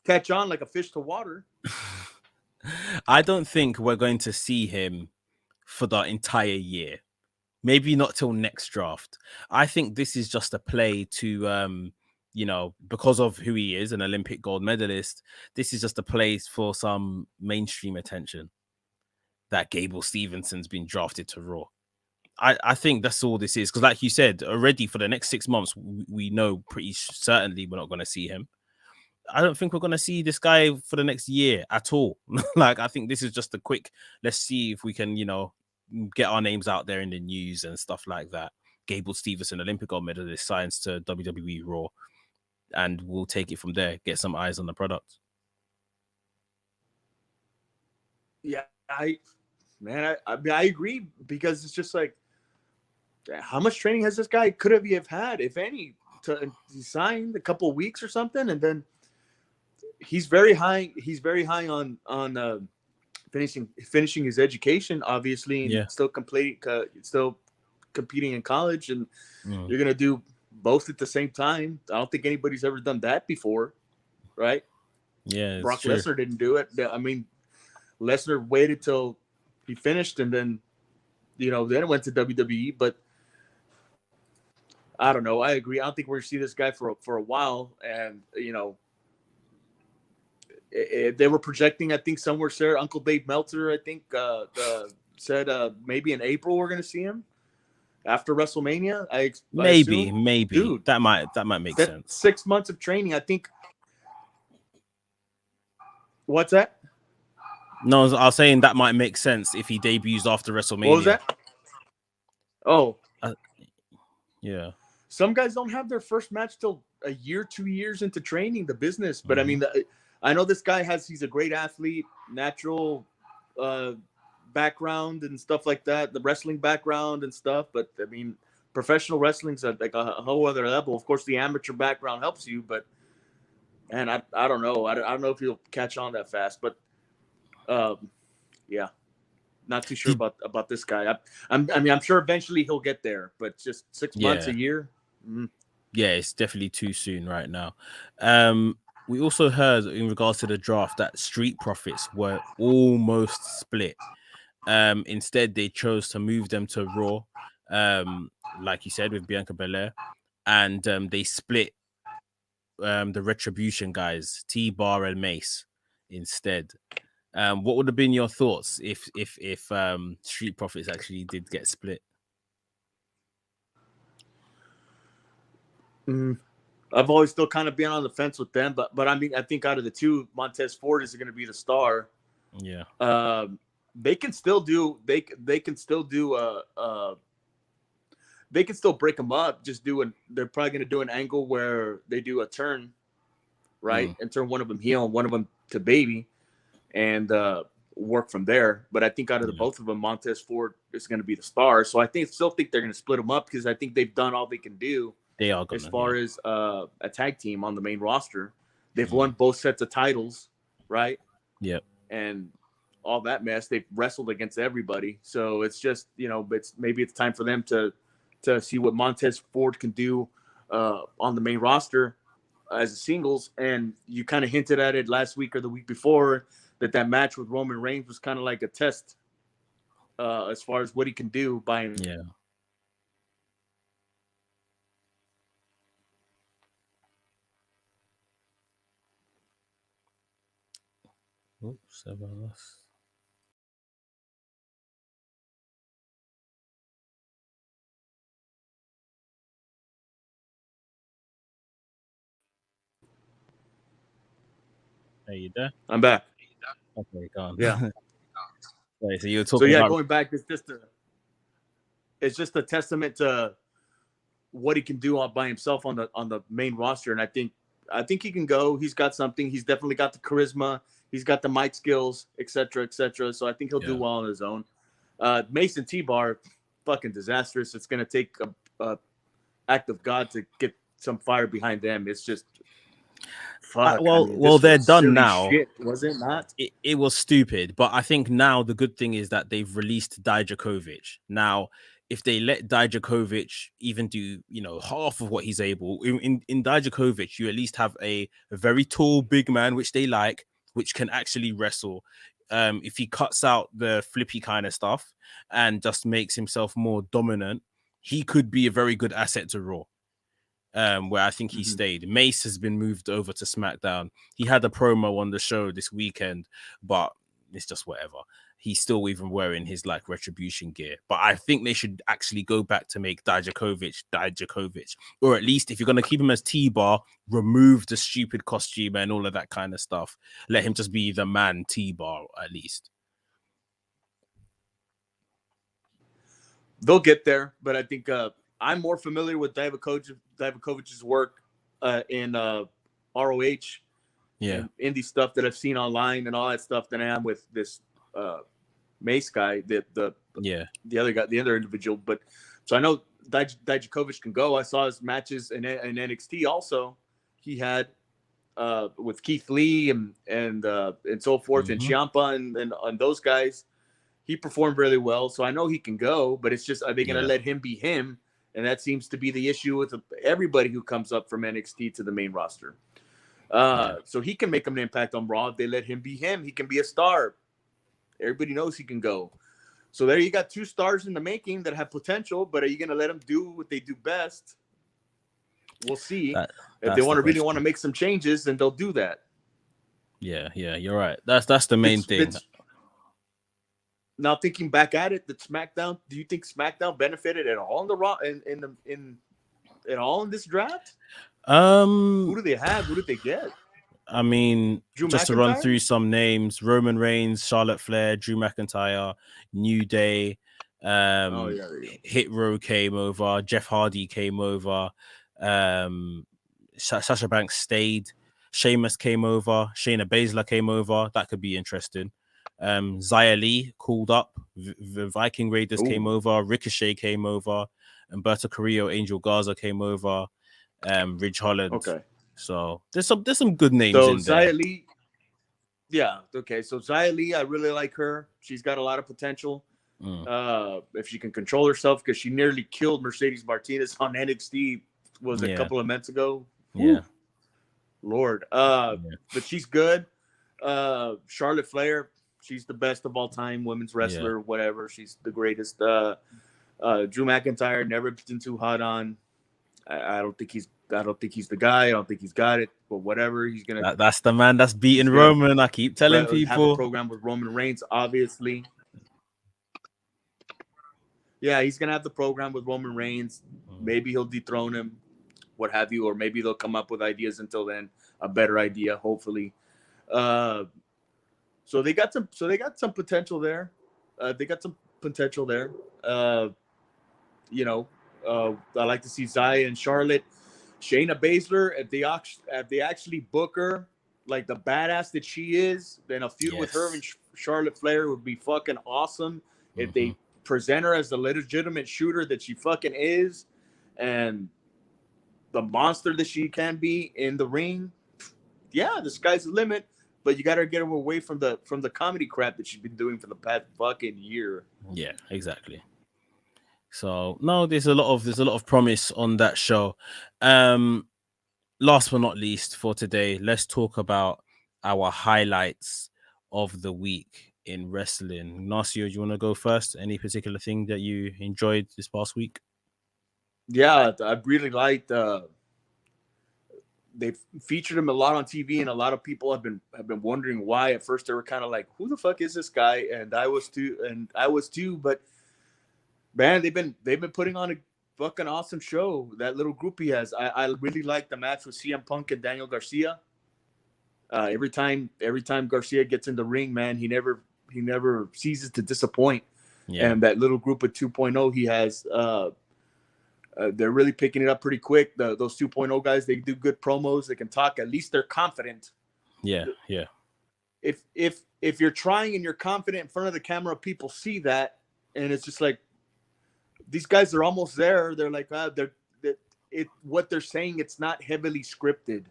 catch on like a fish to water. I don't think we're going to see him for the entire year. Maybe not till next draft. I think this is just a play to, because of who he is, an Olympic gold medalist, this is just a play for some mainstream attention that Gable Stevenson's been drafted to Raw. I think that's all this is. Because like you said, already for the next 6 months, we know pretty certainly we're not going to see him. I don't think we're going to see this guy for the next year at all. Like, I think this is just a quick, let's see if we can, get our names out there in the news and stuff like that. Gable Stevenson, Olympic gold medalist, signs to WWE Raw, and we'll take it from there. Get some eyes on the product. Yeah, I agree, because it's just like, how much training has this guy could have had, if any? He signed a couple of weeks or something, and then he's very high. He's very high on finishing his education, obviously, and still competing in college, and you're gonna do both at the same time. I don't think anybody's ever done that before, right? Yeah, Brock Lesnar didn't do it. I mean, Lesnar waited till he finished, and then then went to WWE. But I don't know. I agree. I don't think we're gonna see this guy for a while, and they were projecting, I think somewhere, Sarah, Uncle Dave Meltzer, I think, said maybe in April we're going to see him after WrestleMania. Maybe, dude, that might make sense. 6 months of training, I think. What's that? No, I was saying that might make sense if he debuts after WrestleMania. What was that? Oh, yeah. Some guys don't have their first match till a year, 2 years into training the business, but I mean, I know this guy he's a great athlete, natural background and stuff like that, the wrestling background and stuff. But I mean, professional wrestling's like a whole other level. Of course, the amateur background helps you, but man, I don't know. I don't know if he'll catch on that fast, but yeah, not too sure about this guy. I'm sure eventually he'll get there, but just 6 months, a year. Yeah, it's definitely too soon right now. We also heard in regards to the draft that Street Profits were almost split. Instead, they chose to move them to Raw, like you said, with Bianca Belair, and they split the Retribution guys, T-Bar and Mace, instead. What would have been your thoughts if Street Profits actually did get split? I've always still kind of been on the fence with them, but I mean, I think out of the two, Montez Ford is going to be the star. Yeah. They can still do they can still break them up. They're probably going to do an angle where they do a turn, right, and turn one of them heel and one of them to baby, and work from there. But I think out of the both of them, Montez Ford is going to be the star. So I still think they're going to split them up because I think they've done all they can do. They are gonna, as far as a tag team on the main roster. They've won both sets of titles, right? Yep. And all that mess. They've wrestled against everybody. So it's just, maybe it's time for them to see what Montez Ford can do on the main roster as a singles. And you kind of hinted at it last week or the week before that match with Roman Reigns was kind of like a test as far as what he can do by him. Yeah. Oops, Are you there? I'm back. Okay, go on. Yeah. Right, so you were talking about going back, it's just a testament to what he can do all by himself on the main roster. And I think he can go. He's got something. He's definitely got the charisma. He's got the mic skills, et cetera, et cetera. So I think he'll do well on his own. Mason T-Bar, fucking disastrous. It's going to take a act of God to get some fire behind them. It's just fuck. Well, they're done now. Shit, was it not? It was stupid, but I think now the good thing is that they've released Dijakovic. Now, if they let Dijakovic even do, half of what he's able, in Dijakovic, you at least have a very tall, big man, which they like, which can actually wrestle. If he cuts out the flippy kind of stuff and just makes himself more dominant, he could be a very good asset to Raw. Where I think he stayed. Mace has been moved over to SmackDown. He had a promo on the show this weekend, but it's just whatever. He's still even wearing his Retribution gear. But I think they should actually go back to make Dijakovic. Or at least if you're going to keep him as T-Bar, remove the stupid costume and all of that kind of stuff. Let him just be the man T-Bar at least. They'll get there, but I think I'm more familiar with Dijakovic's work in ROH, and indie stuff that I've seen online and all that stuff than I am with this Mace guy, the other guy, the other individual. But so I know Dijakovic can go. I saw his matches in NXT. Also, he had with Keith Lee and so forth, and Ciampa and those guys. He performed really well, so I know he can go. But it's just, are they going to let him be him? And that seems to be the issue with everybody who comes up from NXT to the main roster. So he can make an impact on Raw. If they let him be him, he can be a star. Everybody knows he can go. So there you got two stars in the making that have potential, but are you going to let them do what they do best? We'll see. If they really want to make some changes, then they'll do that. Yeah, you're right. That's the main thing. Now thinking back at it, that SmackDown. Do you think SmackDown benefited at all in the Raw at all in this draft? Who do they have? Who did they get? I mean, Drew just McIntyre? to run through some names: Roman Reigns, Charlotte Flair, Drew McIntyre, New Day. Hit Row came over. Jeff Hardy came over. Sasha Banks stayed. Sheamus came over. Shayna Baszler came over. That could be interesting. Xia Li called up. The Viking Raiders came over. Ricochet came over. Humberto Carrillo, Angel Garza came over. Ridge Holland. Okay. So there's some good names in there. Xia Li. Yeah. Okay. So Xia Li, I really like her. She's got a lot of potential. If she can control herself, because she nearly killed Mercedes Martinez on NXT. Was a couple of months ago. Yeah. Lord. But she's good. Charlotte Flair. She's the best of all time, women's wrestler, whatever. She's the greatest. Drew McIntyre, never been too hot on. I don't think he's the guy. I don't think he's got it. But whatever, he's gonna. That's the man that's beating Roman. I keep telling people. Have a program with Roman Reigns, obviously. Yeah, he's gonna have the program with Roman Reigns. Maybe he'll dethrone him, what have you, or maybe they'll come up with ideas until then, a better idea, hopefully. So they got some potential there. I like to see Zaya and Charlotte. Shayna Baszler, if they actually book her like the badass that she is, then a feud with her and Charlotte Flair would be fucking awesome. If they present her as the legitimate shooter that she fucking is, and the monster that she can be in the ring, yeah, the sky's the limit. But you got to get her away from the comedy crap that she's been doing for the past fucking year. Yeah, exactly. So no, there's a lot of promise on that show. Last but not least for today, let's talk about our highlights of the week in wrestling. Ignacio, do you want to go first? Any particular thing that you enjoyed this past week? Yeah, I really liked. They featured him a lot on TV, and a lot of people have been wondering why. At first, they were kind of like, "Who the fuck is this guy?" And I was too. But man, they've been putting on a fucking awesome show. That little group he has. I really like the match with CM Punk and Daniel Garcia. Every time Garcia gets in the ring, man, he never ceases to disappoint. Yeah. And that little group of 2.0 he has, they're really picking it up pretty quick. Those 2.0 guys, they do good promos. They can talk. At least they're confident. Yeah. If you're trying and you're confident in front of the camera, people see that, and it's just like these guys are almost there. They're like, what they're saying, it's not heavily scripted.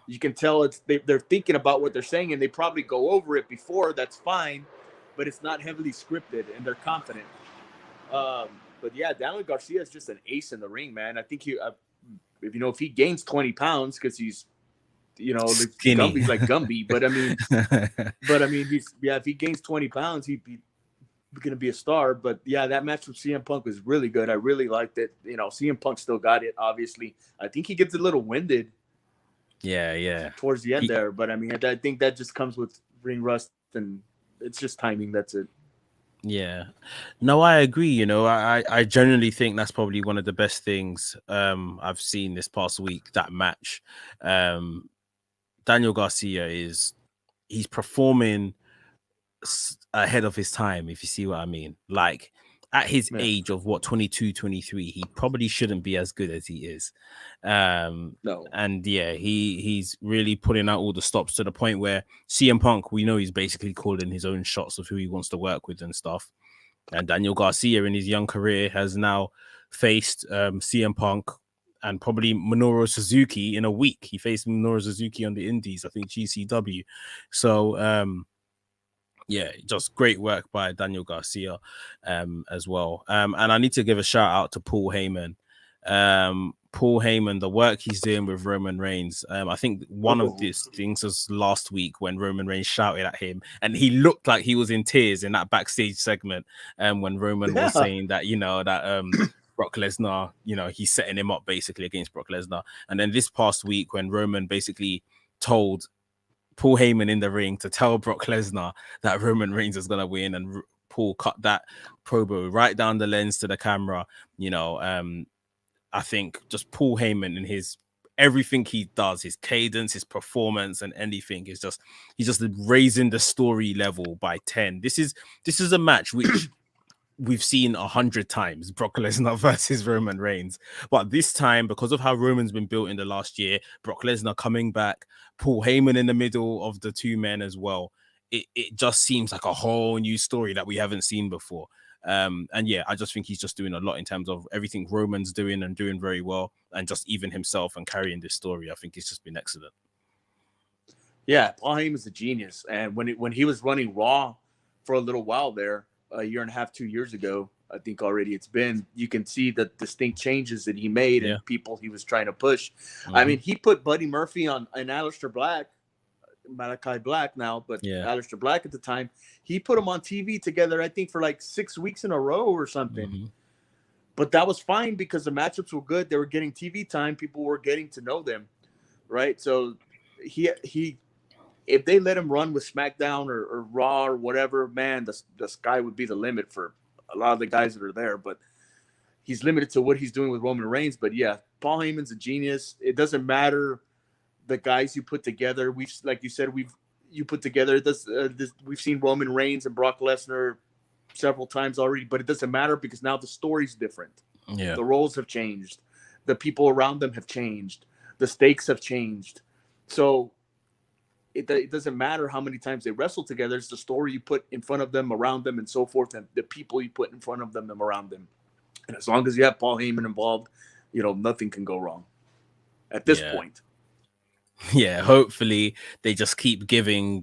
You can tell they're thinking about what they're saying, and they probably go over it before. That's fine, but it's not heavily scripted, and they're confident. But yeah, Daniel Garcia is just an ace in the ring, man. I think if he gains 20 pounds because he's, skinny. Gumby's like Gumby, but I mean, if he gains 20 pounds, he'd be going to be a star. But yeah, that match with CM Punk was really good. I really liked it. CM Punk still got it. Obviously, I think he gets a little winded. Yeah. Towards the end there, but I mean, I think that just comes with ring rust, and it's just timing. That's it. Yeah, no, I agree. I generally think that's probably one of the best things I've seen this past week. That match, Daniel Garcia he's performing ahead of his time, if you see what I mean. Like at his age of 22, 23, he probably shouldn't be as good as he is. No. And yeah, he's really putting out all the stops to the point where CM Punk, we know he's basically calling his own shots of who he wants to work with and stuff. And Daniel Garcia in his young career has now faced CM Punk and probably Minoru Suzuki in a week. He faced Minoru Suzuki on the Indies, I think GCW. So yeah, just great work by Daniel Garcia as well. And I need to give a shout out to Paul Heyman. Paul Heyman, the work he's doing with Roman Reigns. I think one of these things was last week when Roman Reigns shouted at him, and he looked like he was in tears in that backstage segment. When Roman was saying that, Brock Lesnar, he's setting him up basically against Brock Lesnar. And then this past week when Roman basically told Paul Heyman in the ring to tell Brock Lesnar that Roman Reigns is gonna win, and Paul cut that promo right down the lens to the camera. I think just Paul Heyman and his everything he does, his cadence, his performance, and anything he's just raising the story level by 10. This is a match which we've seen 100 times, Brock Lesnar versus Roman Reigns. But this time, because of how Roman's been built in the last year, Brock Lesnar coming back, Paul Heyman in the middle of the two men as well, it just seems like a whole new story that we haven't seen before. And yeah, I just think he's just doing a lot in terms of everything Roman's doing and doing very well, and just even himself and carrying this story. I think it's just been excellent. Yeah, Paul Heyman's a genius. And when he was running Raw for a little while there, a year and a half, 2 years ago, I think already it's been, you can see the distinct changes that he made and people he was trying to push. I mean, he put Buddy Murphy on and Aleister Black, Malachi Black now, but Aleister Black at the time, he put them on TV together, I think, for like 6 weeks in a row or something. But that was fine because the matchups were good. They were getting TV time. People were getting to know them, right? So he if they let him run with SmackDown or Raw or whatever, man, the sky would be the limit for a lot of the guys that are there. But he's limited to what he's doing with Roman Reigns. But yeah, Paul Heyman's a genius. It doesn't matter the guys you put together. We've, like you said, you put together this. We've seen Roman Reigns and Brock Lesnar several times already, but it doesn't matter because now the story's different. Yeah. The roles have changed. The people around them have changed. The stakes have changed. So it doesn't matter how many times they wrestle together. It's the story you put in front of them, around them, and so forth, and the people you put in front of them and around them. And as long as you have Paul Heyman involved, nothing can go wrong at this point. Yeah, hopefully they just keep giving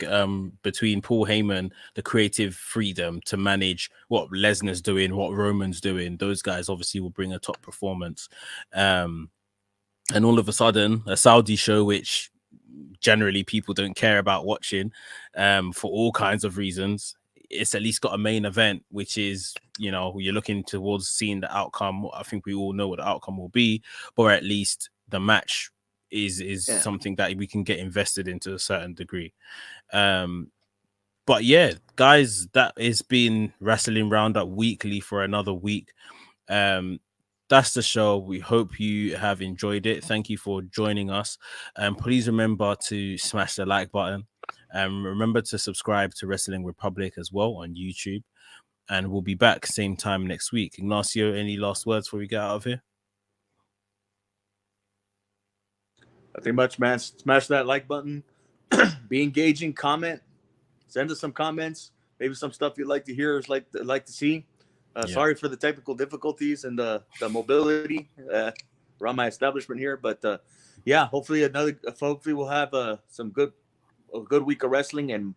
between Paul Heyman the creative freedom to manage what Lesnar's doing, what Roman's doing. Those guys obviously will bring a top performance. And all of a sudden, a Saudi show, which generally people don't care about watching for all kinds of reasons, it's at least got a main event, which is, you're looking towards seeing the outcome. I think we all know what the outcome will be, or at least the match is something that we can get invested in to a certain degree. But yeah, guys, that has been Wrestling Roundup Weekly for another week. That's the show. We hope you have enjoyed it. Thank you for joining us. Please remember to smash the like button. Remember to subscribe to Wrestling Republic as well on YouTube. And we'll be back same time next week. Ignacio, any last words before we get out of here? Nothing much, man. Smash that like button. Be engaging. Comment. Send us some comments. Maybe some stuff you'd like to hear or like to see. Sorry for the technical difficulties and the mobility around my establishment here, but hopefully we'll have a good week of wrestling and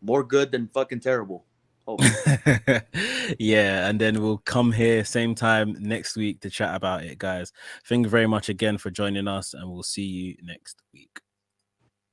more good than fucking terrible. Yeah, and then we'll come here same time next week to chat about it, guys. Thank you very much again for joining us, and we'll see you next week.